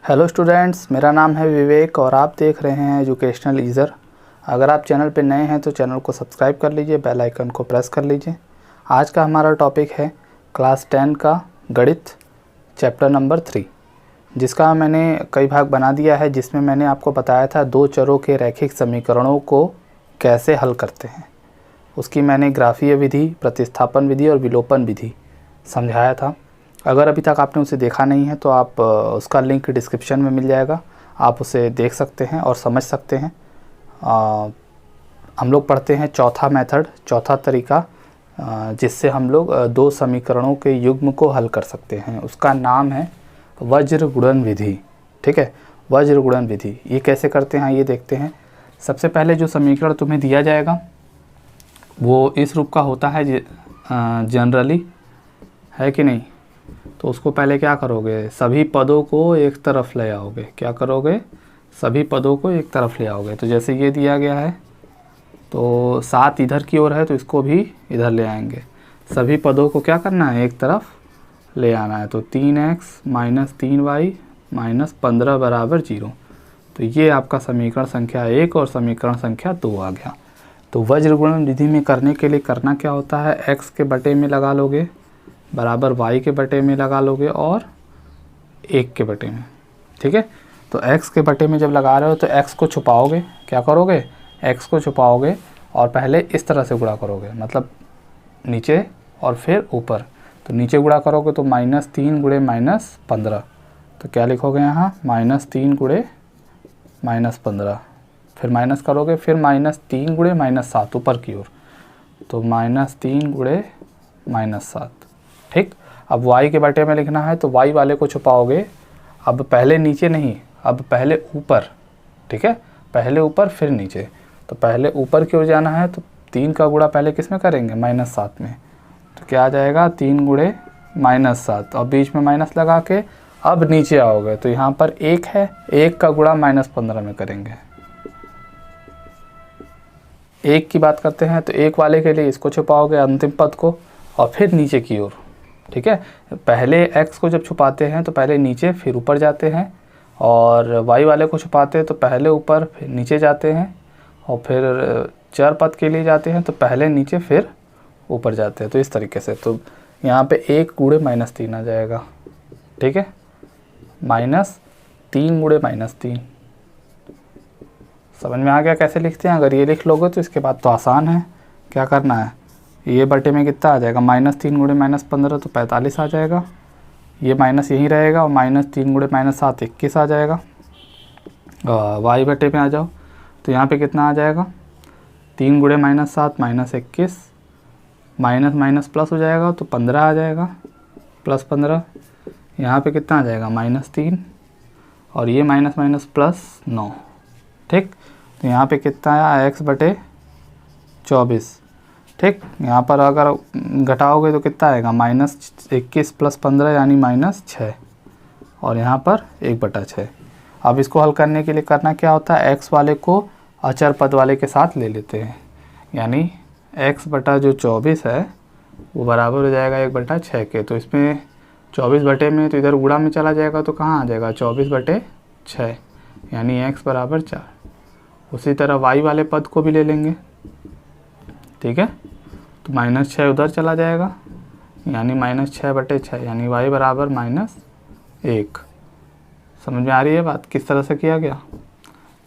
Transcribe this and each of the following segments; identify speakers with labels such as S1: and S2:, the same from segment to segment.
S1: Hello students, मेरा नाम है विवेक और आप देख रहे हैं एजुकेशनल ईज़र। अगर आप चैनल पर नए हैं तो चैनल को सब्सक्राइब कर लीजिए, बेल आइकन को प्रेस कर लीजिए। आज का हमारा टॉपिक है क्लास 10 का गणित चैप्टर नंबर 3, जिसका मैंने कई भाग बना दिया है, जिसमें मैंने आपको बताया था दो चरों के रैखिक समीकरणों को कैसे हल करते हैं। उसकी मैंने ग्राफीय विधि, प्रतिस्थापन विधि और विलोपन विधि समझाया था। अगर अभी तक आपने उसे देखा नहीं है तो आप उसका लिंक डिस्क्रिप्शन में मिल जाएगा, आप उसे देख सकते हैं और समझ सकते हैं। हम लोग पढ़ते हैं चौथा मेथड, चौथा तरीका, जिससे हम लोग दो समीकरणों के युग्म को हल कर सकते हैं। उसका नाम है वज्र गुणन विधि। ठीक है, वज्र गुणन विधि। ये कैसे करते हैं ये देखते हैं। सबसे पहले जो समीकरण तुम्हें दिया जाएगा वो इस रूप का होता है जनरली, है कि नहीं। तो उसको पहले क्या करोगे, सभी पदों को एक तरफ ले आओगे। क्या करोगे, सभी पदों को एक तरफ ले आओगे। तो जैसे ये दिया गया है तो 7 इधर की ओर है तो इसको भी इधर ले आएंगे। सभी पदों को क्या करना है, एक तरफ ले आना है। तो 3x - 3y - 15 बराबर 0। तो ये आपका समीकरण संख्या 1 और समीकरण संख्या 2 आ गया। तो वज्र गुणन विधि में करने के लिए करना क्या होता है, x के बटे में लगा लोगे बराबर y के बटे में लगा लोगे और 1 के बटे में। ठीक है, तो x के बटे में जब लगा रहे हो तो x को छुपाओगे। क्या करोगे, x को छुपाओगे और पहले इस तरह से गुणा करोगे, मतलब नीचे और फिर ऊपर। तो नीचे गुणा करोगे तो -3 गुणे -15। तो क्या लिखोगे यहाँ, -3 गुणे -15। फिर माइनस करोगे, फिर -3 गुणे -7 ऊपर की ओर। तो -3 गुणे -7। ठीक, अब y के बटे में लिखना है तो y वाले को छुपाओगे। अब पहले नीचे नहीं, अब पहले ऊपर। ठीक है, पहले ऊपर फिर नीचे। तो पहले ऊपर की ओर जाना है तो 3 का गुणा पहले किस में करेंगे, -7 में। तो क्या आ जाएगा, 3 गुणे -7 और बीच में माइनस लगा के अब नीचे आओगे तो यहाँ पर 1 है, 1 का गुणा -15 में करेंगे। 1 की बात करते हैं तो 1 वाले के लिए इसको छुपाओगे अंतिम पद को और फिर नीचे की ओर। ठीक है, पहले x को जब छुपाते हैं तो पहले नीचे फिर ऊपर जाते हैं, और y वाले को छुपाते हैं तो पहले ऊपर फिर नीचे जाते हैं, और फिर चर पद के लिए जाते हैं तो पहले नीचे फिर ऊपर जाते हैं। तो इस तरीके से तो यहाँ पे 1 गुणे -3 आ जाएगा। ठीक है, -3 गुणे -3 समझ में आ गया कैसे लिखते हैं। अगर ये लिख लोगे तो इसके बाद तो आसान है। क्या करना है, ये बटे में कितना आ जाएगा, -3 गुणे -15 तो 45 आ जाएगा। ये माइनस यहीं रहेगा और -3 गुणे -7 21 आ जाएगा। y बटे में आ जाओ तो यहाँ पे कितना आ जाएगा, 3 गुणे -7 -21, माइनस माइनस प्लस हो जाएगा तो 15 आ जाएगा, +15। यहाँ पे कितना आ जाएगा, -3 और ये माइनस माइनस +9। ठीक, तो यहाँ पे कितना आया, x बटे 24। ठीक, यहाँ पर अगर घटाओगे तो कितना आएगा, -21 + 15 यानी -6, और यहाँ पर 1/6। अब इसको हल करने के लिए करना क्या होता है, x वाले को अचर पद वाले के साथ ले लेते हैं, यानी x बटा जो 24 है वो बराबर हो जाएगा 1/6 के। तो इसमें 24 बटे में तो इधर गुणा में चला जाएगा तो कहाँ आ जाएगा, 24/6 यानी x बराबर 4। उसी तरह y वाले पद को भी ले लेंगे। ठीक है, तो -6 उधर चला जाएगा यानी -6/6 यानी y बराबर -1। समझ में आ रही है बात, किस तरह से किया गया।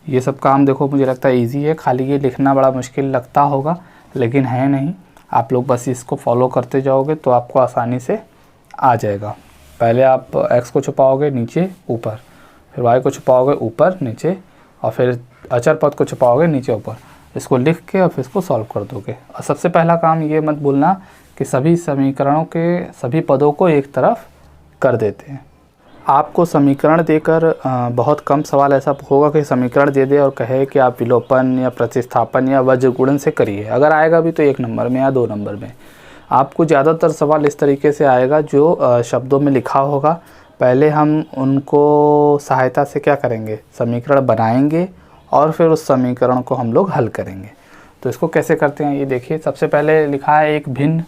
S1: ये सब काम देखो मुझे लगता है इजी है, खाली ये लिखना बड़ा मुश्किल लगता होगा लेकिन है नहीं। आप लोग बस इसको फॉलो करते जाओगे तो आपको आसानी से आ जाएगा। पहले आप x को छुपाओगे नीचे ऊपर, फिर y को छुपाओगे ऊपर नीचे, और फिर अचर पद को छुपाओगे नीचे ऊपर। इसको लिख के और फिर इसको सॉल्व कर दोगे। और सबसे पहला काम ये मत भूलना कि सभी समीकरणों के सभी पदों को एक तरफ कर देते हैं। आपको समीकरण देकर बहुत कम सवाल ऐसा होगा कि समीकरण दे दे और कहे कि आप विलोपन या प्रतिस्थापन या वज्र गुणन से करिए। अगर आएगा भी तो 1 नंबर में या 2 नंबर में। आपको ज़्यादातर सवाल इस तरीके से आएगा जो शब्दों में लिखा होगा। पहले हम उनको सहायता से क्या करेंगे, समीकरण बनाएंगे और फिर उस समीकरण को हम लोग हल करेंगे। तो इसको कैसे करते हैं ये देखिए। सबसे पहले लिखा है एक भिन्न,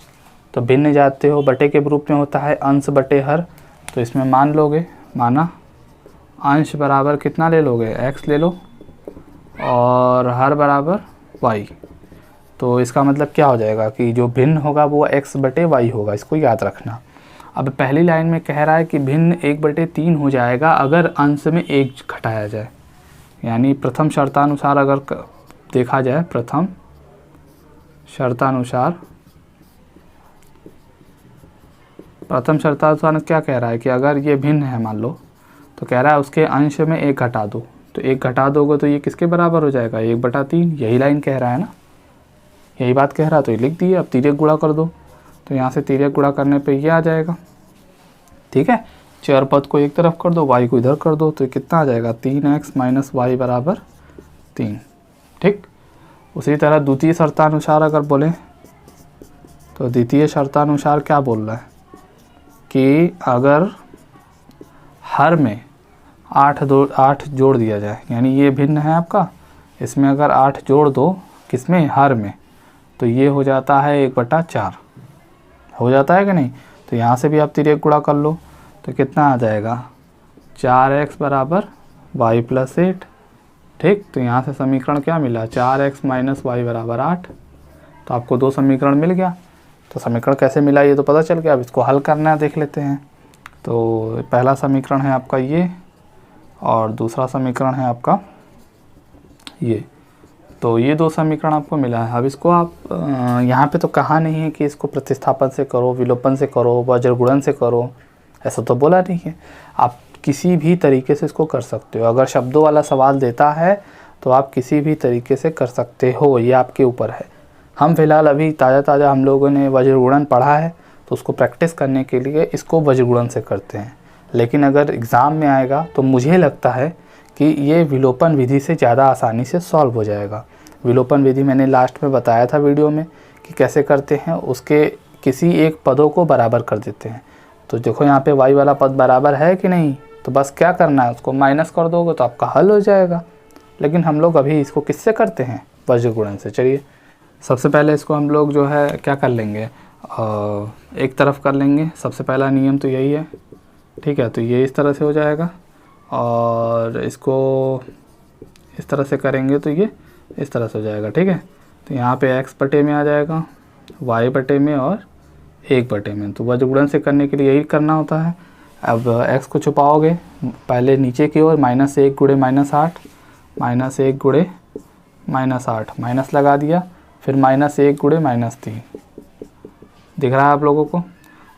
S1: तो भिन्न जाते हो बटे के रूप में होता है अंश बटे हर। तो इसमें मान लोगे, माना, अंश बराबर कितना ले लोगे, x ले लो, और हर बराबर y। तो इसका मतलब क्या हो जाएगा कि जो भिन्न होगा वो x बटे y होगा, इसको याद रखना। अब पहली लाइन में कह रहा है कि भिन्न 1/3 हो जाएगा अगर अंश में 1 घटाया जाए। यानी प्रथम शर्तानुसार अगर देखा जाए, प्रथम शर्तानुसार क्या कह रहा है कि अगर ये भिन्न है मान लो, तो कह रहा है उसके अंश में 1 घटा दो। तो 1 घटा दोगे तो ये किसके बराबर हो जाएगा, 1/3। यही लाइन कह रहा है ना, यही बात कह रहा है, तो ये लिख दिए। अब तिर्यक गुणा कर दो, तो यहाँ से तिर्यक गुणा करने पे ये आ जाएगा। ठीक है, चर पद को एक तरफ कर दो, y को इधर कर दो, तो कितना आ जाएगा, 3x - y बराबर 3। ठीक, उसी तरह द्वितीय शर्तानुसार अगर बोलें तो द्वितीय शर्तानुसार क्या बोल रहा है कि अगर हर में 8 जोड़ दिया जाए, यानी ये भिन्न है आपका, इसमें अगर 8 जोड़ दो, किसमें, हर में, तो ये हो जाता है 1/4, हो जाता है कि नहीं। तो यहाँ से भी आप तिर्यक गुणा कर लो, तो कितना आ जाएगा, 4x बराबर y + 8। ठीक, तो यहाँ से समीकरण क्या मिला, 4x - y बराबर 8। तो आपको 2 समीकरण मिल गया। तो समीकरण कैसे मिला ये तो पता चल गया। अब इसको हल करना है, देख लेते हैं। तो पहला समीकरण है आपका ये, और दूसरा समीकरण है आपका ये। तो ये 2 समीकरण आपको मिला है। अब इसको आप यहाँ पे तो कहा नहीं है कि इसको प्रतिस्थापन से करो, विलोपन से करो, वज्रगुणन से करो, ऐसा तो बोला नहीं है। आप किसी भी तरीके से इसको कर सकते हो। अगर शब्दों वाला सवाल देता है तो आप किसी भी तरीके से कर सकते हो, ये आपके ऊपर है। हम फिलहाल अभी ताज़ा हम लोगों ने वज्रगुणन पढ़ा है, तो उसको प्रैक्टिस करने के लिए इसको वज्रगुणन से करते हैं। लेकिन अगर एग्ज़ाम में आएगा तो मुझे लगता है कि ये विलोपन विधि से ज़्यादा आसानी से सॉल्व हो जाएगा। विलोपन विधि मैंने लास्ट में बताया था वीडियो में कि कैसे करते हैं, उसके किसी एक पदों को बराबर कर देते हैं। तो देखो यहाँ पे y वाला पद बराबर है कि नहीं, तो बस क्या करना है, उसको माइनस कर दोगे तो आपका हल हो जाएगा। लेकिन हम लोग अभी इसको किससे करते हैं, वज्रगुणन से। चलिए सबसे पहले इसको हम लोग जो है क्या कर लेंगे, एक तरफ कर लेंगे। सबसे पहला नियम तो यही है। ठीक है, तो ये इस तरह से हो जाएगा, और इसको इस तरह से करेंगे तो ये इस तरह से हो जाएगा। ठीक है, तो यहाँ पे x बटे में आ जाएगा, y बटे में और 1 बटे में। तो वज्रगुणन से करने के लिए यही करना होता है। अब x को छुपाओगे पहले नीचे की ओर, -1 × -8, -1 × -8, माइनस लगा दिया, फिर -1 × -3 दिख रहा है आप लोगों को।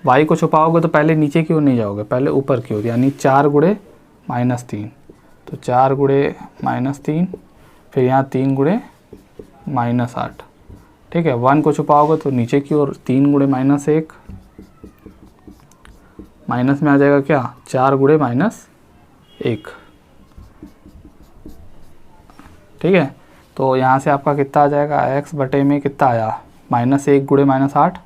S1: y को छुपाओगे तो पहले नीचे की ओर नहीं जाओगे, पहले ऊपर की ओर, यानी 4 × -3, तो 4 × -3, फिर यहाँ 3 × -8। ठीक है, 1 को छुपाओगे तो नीचे की ओर 3 × -1, माइनस में आ जाएगा क्या, 4 × -1। ठीक है, तो यहाँ से आपका कितना आ जाएगा, x बटे में कितना आया, -1 × -8,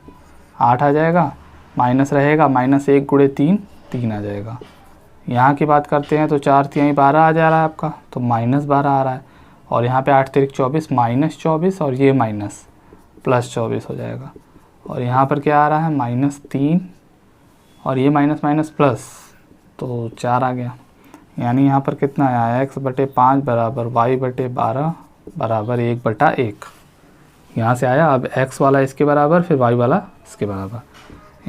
S1: 8 आ जाएगा, माइनस रहेगा, -1 × 3, 3 आ जाएगा। यहाँ की बात करते हैं तो 4 × 3 12 आ जा रहा है आपका, तो -12 आ रहा है। और यहाँ पे 8 × 3 24, -24, और ये माइनस +24 हो जाएगा। और यहाँ पर क्या आ रहा है, -3, और ये माइनस माइनस प्लस, तो 4 आ गया। यानी यहाँ पर कितना आया, x बटे 5 बराबर y बटे 12 बराबर 1/1। यहाँ से आया। अब x वाला इसके बराबर, फिर y वाला इसके बराबर,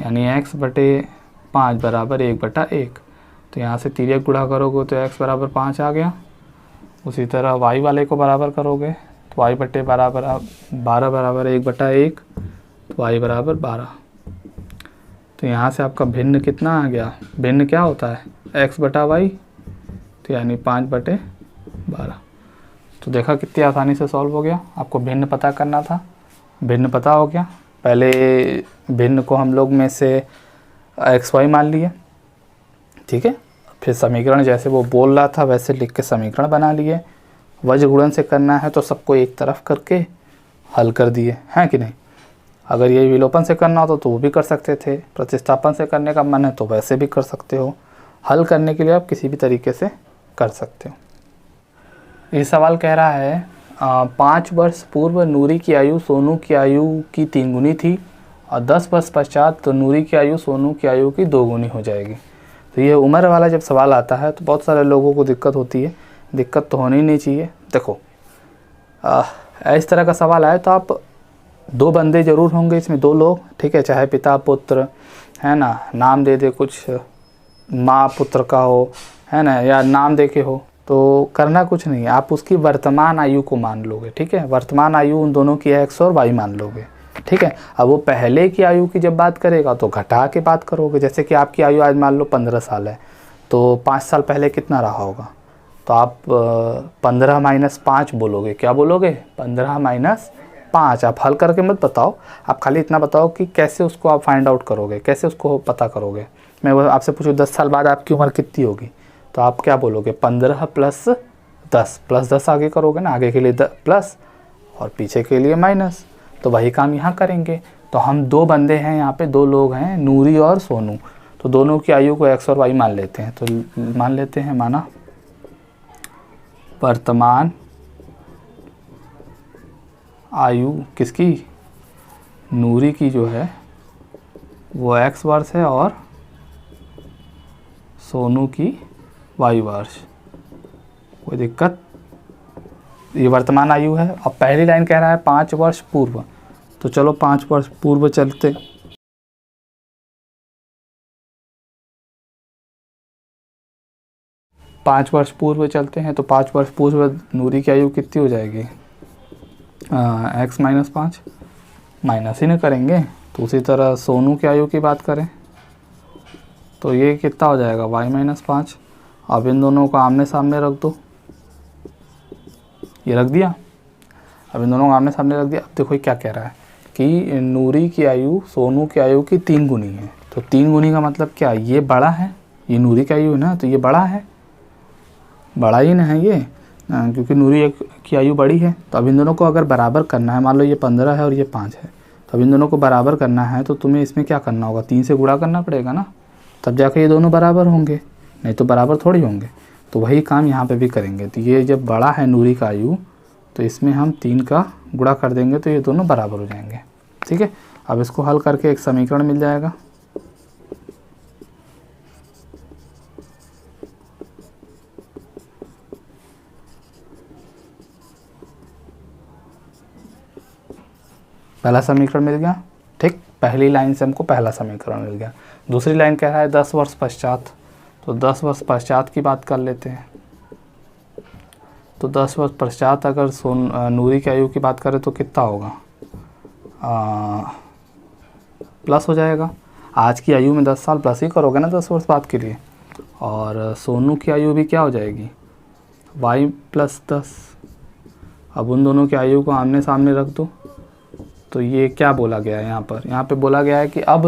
S1: यानी x बटे 5 बराबर 1/1। तो यहाँ से तिर्यक गुणा करोगे तो x बराबर 5 आ गया। उसी तरह y वाले को बराबर करोगे तो y बटे 12 बराबर 1/1, तो y बराबर 12। तो यहाँ से आपका भिन्न कितना आ गया, भिन्न क्या होता है, x बटा y, तो यानी 5/12। तो देखा कितनी आसानी से सॉल्व हो गया। आपको भिन्न पता करना था, भिन्न पता हो गया। पहले भिन्न को हम लोग में से xy मान लिए, ठीक है, फिर समीकरण जैसे वो बोल रहा था वैसे लिख के समीकरण बना लिए। वज्रगुणन से करना है तो सबको एक तरफ करके हल कर दिए, हैं कि नहीं। अगर ये विलोपन से करना हो तो वो भी कर सकते थे, प्रतिस्थापन से करने का मन है तो वैसे भी कर सकते हो। हल करने के लिए आप किसी भी तरीके से कर सकते हो। ये सवाल कह रहा है 5 वर्ष पूर्व नूरी की आयु सोनू की आयु की 3 गुनी थी और 10 वर्ष पश्चात तो नूरी की आयु सोनू की आयु की 2 गुनी हो जाएगी। तो ये उम्र वाला जब सवाल आता है तो बहुत सारे लोगों को दिक्कत होती है, दिक्कत तो होनी नहीं चाहिए। देखो इस तरह का सवाल आए तो आप 2 बंदे ज़रूर होंगे इसमें, 2 लोग, ठीक है, चाहे पिता पुत्र, है ना, नाम दे दे कुछ माँ पुत्र का हो, है ना, या नाम दे के हो, तो करना कुछ नहीं, आप उसकी वर्तमान आयु को मान लोगे, ठीक है, वर्तमान आयु उन दोनों की x और y मान लोगे, ठीक है। अब वो पहले की आयु की जब बात करेगा तो घटा के बात करोगे, जैसे कि आपकी आयु आज मान लो 15 साल है, तो 5 साल पहले कितना रहा होगा, तो आप 15 माइनस 5 बोलोगे, क्या बोलोगे, 15 माइनस 5। आप हल करके मत बताओ, आप खाली इतना बताओ कि कैसे उसको आप फाइंड आउट करोगे, कैसे उसको पता करोगे। मैं वो आपसे पूछूँ 10 साल बाद आपकी उम्र कितनी होगी, तो आप क्या बोलोगे, 15 प्लस 10 आगे करोगे ना, आगे के लिए प्लस और पीछे के लिए माइनस। तो वही काम यहाँ करेंगे। तो हम 2 बंदे हैं यहाँ पे, 2 लोग हैं, नूरी और सोनू, तो दोनों की आयु को x और y मान लेते हैं। तो मान लेते हैं, माना वर्तमान आयु किसकी, नूरी की जो है वो x वर्ष है और सोनू की y वर्ष। कोई दिक्कत, ये वर्तमान आयु है। अब पहली लाइन कह रहा है 5 वर्ष पूर्व, तो चलो 5 वर्ष पूर्व चलते। पाँच वर्ष पूर्व चलते हैं, तो 5 वर्ष पूर्व नूरी की आयु कितनी हो जाएगी, x माइनस 5, माइनस ही न करेंगे। तो उसी तरह सोनू की आयु की बात करें तो ये कितना हो जाएगा, y माइनस 5। अब इन दोनों को आमने सामने रख दो, ये रख दिया, अब इन दोनों को आमने सामने रख दिया। अब देखो ये क्या कह रहा है कि नूरी की आयु सोनू की आयु की 3 गुनी है। तो 3 गुनी का मतलब क्या, ये बड़ा है, ये नूरी की आयु है ना, तो ये बड़ा है, बड़ा ही ना है ये, क्योंकि नूरी की आयु बड़ी है। तो अब इन दोनों को अगर बराबर करना है, मान लो ये 15 है और ये 5 है, तो अब इन दोनों को बराबर करना है तो तुम्हें इसमें क्या करना होगा, 3 से गुणा करना पड़ेगा ना, तब जाके ये दोनों बराबर होंगे, नहीं तो बराबर थोड़ी होंगे। तो वही काम यहाँ पे भी करेंगे। तो ये जब बड़ा है नूरी का आयु, तो इसमें हम 3 का गुणा कर देंगे तो ये दोनों बराबर हो जाएंगे, ठीक है। अब इसको हल करके एक समीकरण मिल जाएगा। पहला समीकरण मिल गया, ठीक, पहली लाइन से हमको पहला समीकरण मिल गया। दूसरी लाइन कह रहा है 10 वर्ष पश्चात, तो 10 वर्ष पश्चात की बात कर लेते हैं। तो 10 वर्ष पश्चात अगर नूरी की आयु की बात करें तो कितना होगा, प्लस हो जाएगा। आज की आयु में 10 साल प्लस ही करोगे ना 10 वर्ष बाद के लिए। और सोनू की आयु भी क्या हो जाएगी, y प्लस 10। अब उन दोनों की आयु को आमने सामने रख दो, तो ये क्या बोला गया है यहाँ पे बोला गया है कि अब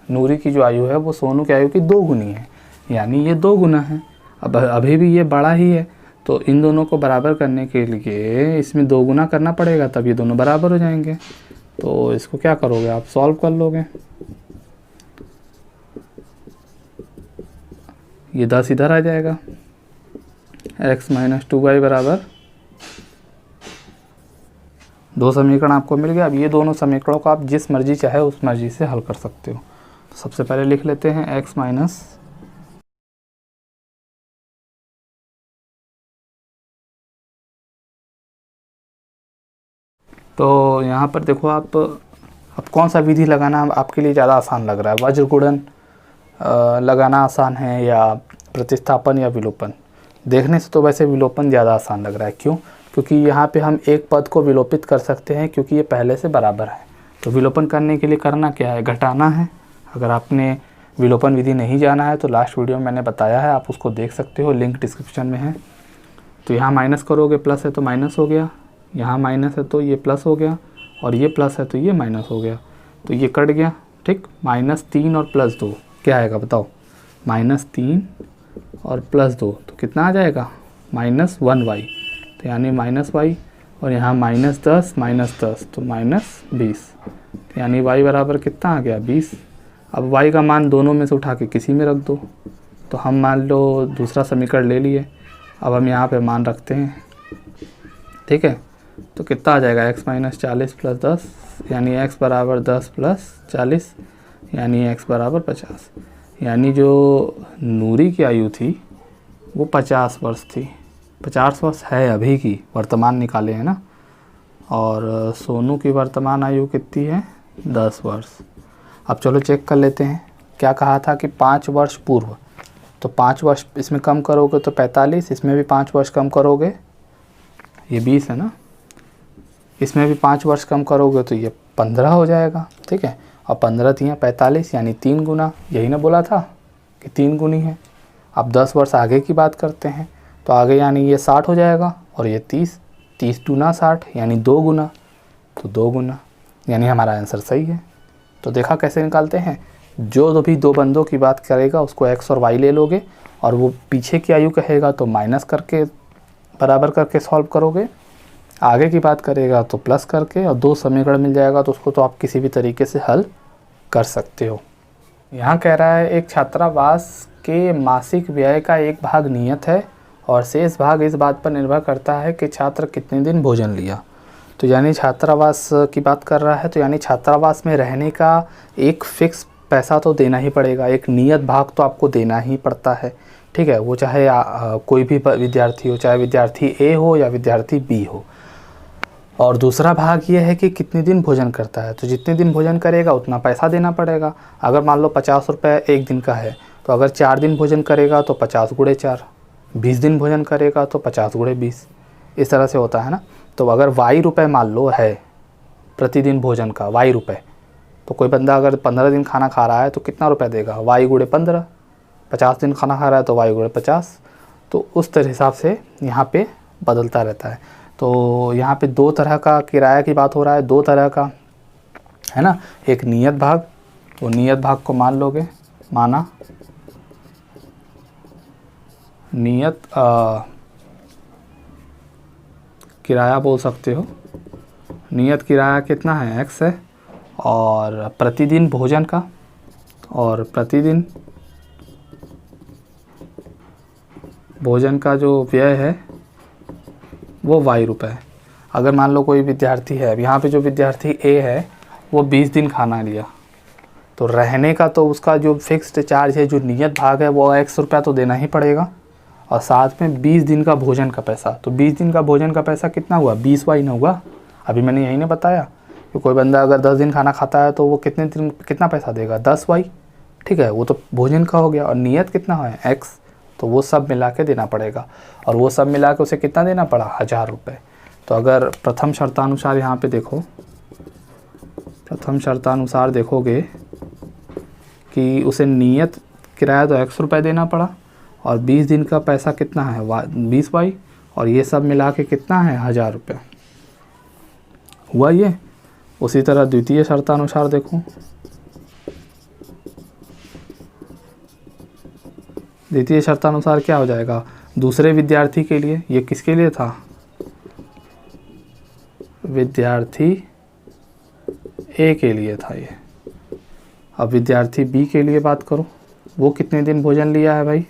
S1: नूरी की जो आयु है वो सोनू की आयु की 2 गुनी है, यानी ये 2 गुना है। अब अभी भी ये बड़ा ही है, तो इन दोनों को बराबर करने के लिए इसमें 2 गुना करना पड़ेगा, तब ये दोनों बराबर हो जाएंगे। तो इसको क्या करोगे, आप सॉल्व कर लोगे। ये 10 इधर आ जाएगा, x माइनस 2y बराबर 2 समीकरण आपको मिल गया। अब ये दोनों समीकरणों को आप जिस मर्जी चाहे उस मर्जी से हल कर सकते हो। तो सबसे पहले लिख लेते हैं x माइनस, तो यहाँ पर देखो आप, अब कौन सा विधि लगाना आपके लिए ज़्यादा आसान लग रहा है, वज्र गुणन लगाना आसान है या प्रतिस्थापन या विलोपन। देखने से तो वैसे विलोपन ज़्यादा आसान लग रहा है, क्यों, क्योंकि यहाँ पे हम एक पद को विलोपित कर सकते हैं क्योंकि ये पहले से बराबर है। तो विलोपन करने के लिए करना क्या है, घटाना है। अगर आपने विलोपन विधि नहीं जाना है तो लास्ट वीडियो में मैंने बताया है, आप उसको देख सकते हो, लिंक डिस्क्रिप्शन में है। तो यहाँ माइनस करोगे, प्लस है तो माइनस हो गया, यहाँ माइनस है तो ये प्लस हो गया, और ये प्लस है तो ये माइनस हो गया, तो ये कट गया, ठीक। -3 और +2 क्या आएगा बताओ, -3 और +2 तो कितना आ जाएगा, -1y, तो यानी -y, और यहाँ -10 -10 तो -20, यानी y बराबर कितना आ गया, 20। अब y का मान दोनों में से उठा के किसी में रख दो। तो हम मान लो दूसरा समीकरण ले लिए, अब हम यहाँ पे मान रखते हैं, ठीक है। तो कितना आ जाएगा, x माइनस 40 प्लस 10, यानी x बराबर 10 प्लस 40, यानी x बराबर 50। यानी जो नूरी की आयु थी वो 50 वर्ष थी। 50 वर्ष है अभी की, वर्तमान निकाले हैं ना। और सोनू की वर्तमान आयु कितनी है? 10 वर्ष। अब चलो चेक कर लेते हैं। क्या कहा था कि 5 वर्ष पूर्व, तो 5 वर्ष इसमें कम करोगे तो 45, इसमें भी 5 वर्ष कम करोगे, ये 20 है ना, इसमें भी 5 वर्ष कम करोगे तो ये 15 हो जाएगा। ठीक है, और 15 तियाँ 45, यानी 3 गुना, यही ना बोला था कि 3 गुनी है। अब 10 वर्ष आगे की बात करते हैं, तो आगे यानी ये 60 हो जाएगा और ये 30, 30 दूना 60, यानी 2 गुना, तो 2 गुना, यानी हमारा आंसर सही है। तो देखा कैसे निकालते हैं, जो भी दो बंदों की बात करेगा उसको x और y ले लोगे, और वो पीछे की आयु कहेगा तो माइनस करके बराबर करके सॉल्व करोगे, आगे की बात करेगा तो प्लस करके, और 2 समीकरण मिल जाएगा तो उसको तो आप किसी भी तरीके से हल कर सकते हो। यहाँ कह रहा है एक छात्रावास के मासिक व्यय का एक भाग नियत है और शेष भाग इस बात पर निर्भर करता है कि छात्र कितने दिन भोजन लिया। तो यानी छात्रावास की बात कर रहा है, तो यानी छात्रावास में रहने का एक फिक्स पैसा तो देना ही पड़ेगा, एक नियत भाग तो आपको देना ही पड़ता है। ठीक है, वो चाहे कोई भी विद्यार्थी हो, चाहे विद्यार्थी ए हो या विद्यार्थी बी हो। और दूसरा भाग ये है कि कितने दिन भोजन करता है, तो जितने दिन भोजन करेगा उतना पैसा देना पड़ेगा। अगर मान लो 50 रुपये एक दिन का है, तो अगर 4 दिन भोजन करेगा तो 50 गुणे 4, 20 दिन भोजन करेगा तो 50 गुणे 20, इस तरह से होता है ना। तो अगर वाई रुपये मान लो है प्रतिदिन भोजन का, वाई रुपये, तो कोई बंदा अगर 15 दिन खाना खा रहा है तो कितना रुपये देगा? वाई गुणे 15। 50 दिन खाना खा रहा है तो वाई गुणे 50। तो उस तरह हिसाब से यहाँ पे बदलता रहता है। तो यहाँ पे 2 तरह का किराया की बात हो रहा है, 2 तरह का है ना। एक नियत भाग, तो नियत भाग को मान लोगे, माना नियत किराया बोल सकते हो। नियत किराया कितना है? x है। और प्रतिदिन भोजन का, और प्रतिदिन भोजन का जो व्यय है वो वाई रुपये है। अगर मान लो कोई विद्यार्थी है, यहाँ पे जो विद्यार्थी ए है वो 20 दिन खाना लिया, तो रहने का तो उसका जो फिक्स्ड चार्ज है, जो नियत भाग है, वो x रुपया तो देना ही पड़ेगा, और साथ में 20 दिन का भोजन का पैसा। तो 20 दिन का भोजन का पैसा कितना हुआ? 20 वाई ना हुआ? अभी मैंने यही नहीं बताया कि कोई बंदा अगर 10 दिन खाना खाता है तो वो कितने दिन कितना पैसा देगा? 10 वाई। ठीक है, वो तो भोजन का हो गया। और नियत कितना है? x, तो वो सब मिला के देना पड़ेगा, और वो सब मिला के उसे कितना देना पड़ा? 1000 रुपये। तो अगर प्रथम शर्तानुसार यहाँ पे देखो, प्रथम शर्तानुसार देखोगे कि उसे नियत किराया तो x रुपये देना पड़ा, और 20 दिन का पैसा कितना है? 20 वाई, और ये सब मिला के कितना है? 1000 रुपये हुआ ये। उसी तरह द्वितीय शर्तानुसार देखो, द्वितीय शर्तानुसार क्या हो जाएगा? दूसरे विद्यार्थी के लिए, ये किसके लिए था? विद्यार्थी ए के लिए था ये। अब विद्यार्थी बी के लिए बात करो, वो कितने दिन भोजन लिया है भाई?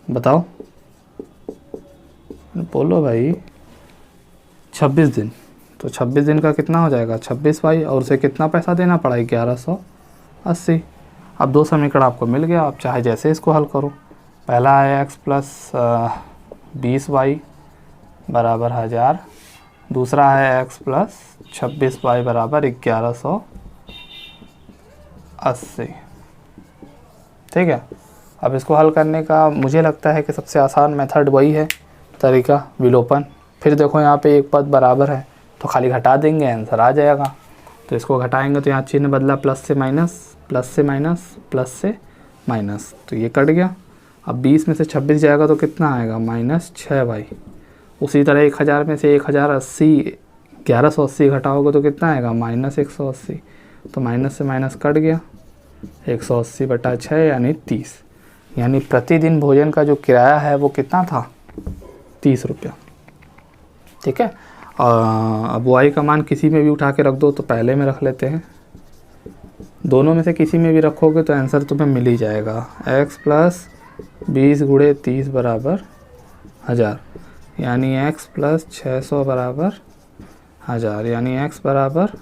S1: बताओ, बोलो भाई। 26 दिन। तो 26 दिन का कितना हो जाएगा? 26 वाई, और उसे कितना पैसा देना पड़ा? 1180। अब 2 समीकरण आपको मिल गया, आप चाहे जैसे इसको हल करो। पहला है x प्लस 20 वाई बराबर 1000, दूसरा है x प्लस 26 वाई बराबर 1180। ठीक है, अब इसको हल करने का मुझे लगता है कि सबसे आसान मेथड वही है, तरीका विलोपन। फिर देखो यहाँ पे एक पद बराबर है तो खाली घटा देंगे, आंसर आ जाएगा। तो इसको घटाएंगे तो यहाँ चिन्ह बदला, प्लस से माइनस, प्लस से माइनस, प्लस से माइनस, तो ये कट गया। अब 20 में से 26 जाएगा तो कितना आएगा? -6 वाई। उसी तरह 1000 में से 1080 1180 घटाओगे तो कितना आएगा? -180। तो माइनस से माइनस कट गया, 180 बटा 6 यानी 30। यानी प्रतिदिन भोजन का जो किराया है वो कितना था? 30 रुपया। ठीक है, अब वाई का मान किसी में भी उठा के रख दो, तो पहले में रख लेते हैं। दोनों में से किसी में भी रखोगे तो आंसर तुम्हें मिल ही जाएगा। x प्लस 20 गुणे 30 बराबर 1000, यानी x प्लस 600 बराबर 1000, यानी x बराबर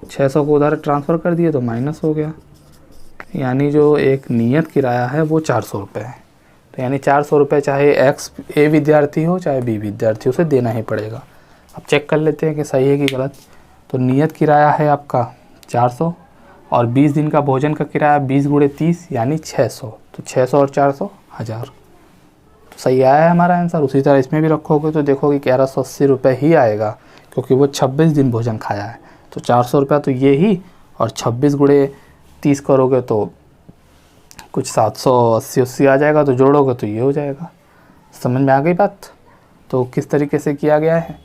S1: 600 को उधर ट्रांसफ़र कर दिए तो माइनस हो गया, यानी जो एक नियत किराया है वो 400 रुपये है। तो यानी 400 रुपये चाहे एक्स ए विद्यार्थी हो चाहे बी विद्यार्थी, उसे देना ही पड़ेगा। अब चेक कर लेते हैं कि सही है कि गलत। तो नियत किराया है आपका 400 और 20 दिन का भोजन का किराया 20 × 30 यानी 600। तो 600 और 400 1000। तो सही आया है हमारा आंसर। उसी तरह इसमें भी रखोगे तो देखोगे 1180 रुपये ही आएगा, क्योंकि वो 26 दिन भोजन खाया है। तो 400 रुपया तो ये ही, और 26 × 30 करोगे तो कुछ 780 आ जाएगा, तो जोड़ोगे तो ये हो जाएगा। समझ में आ गई बात। तो किस तरीके से किया गया है।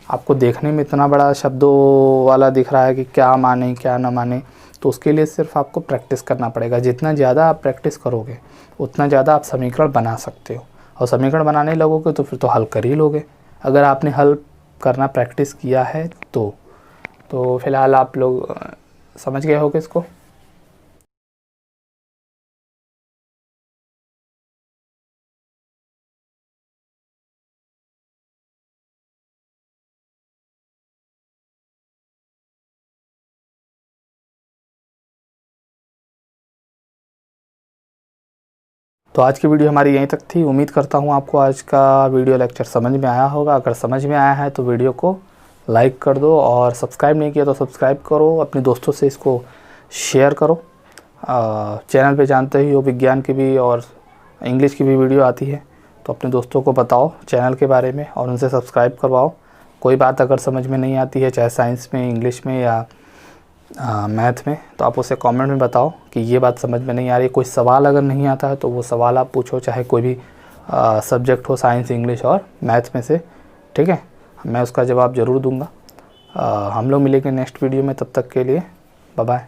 S1: आपको देखने में इतना बड़ा शब्दों वाला दिख रहा है कि क्या माने क्या ना माने, तो उसके लिए सिर्फ आपको प्रैक्टिस करना पड़ेगा। जितना ज़्यादा आप प्रैक्टिस करोगे उतना ज़्यादा आप समीकरण बना सकते हो, और समीकरण बनाने लगोगे तो फिर तो हल कर ही लोगे, अगर आपने हल करना प्रैक्टिस किया है तो फिलहाल आप लोग समझ गए होगे इसको। तो आज की वीडियो हमारी यहीं तक थी। उम्मीद करता हूँ आपको आज का वीडियो लेक्चर समझ में आया होगा। अगर समझ में आया है तो वीडियो को लाइक कर दो, और सब्सक्राइब नहीं किया तो सब्सक्राइब करो, अपने दोस्तों से इसको शेयर करो। चैनल पे जानते ही हो विज्ञान की भी और इंग्लिश की भी वीडियो आती है, तो अपने दोस्तों को बताओ चैनल के बारे में और उनसे सब्सक्राइब करवाओ। कोई बात अगर समझ में नहीं आती है, चाहे साइंस में, इंग्लिश में या मैथ में, तो आप उसे कमेंट में बताओ कि ये बात समझ में नहीं आ रही। कोई सवाल अगर नहीं आता है तो वो सवाल आप पूछो, चाहे कोई भी सब्जेक्ट हो, साइंस, इंग्लिश और मैथ में से, ठीक है। मैं उसका जवाब ज़रूर दूंगा। हम लोग मिलेंगे नेक्स्ट वीडियो में, तब तक के लिए बाय बाय।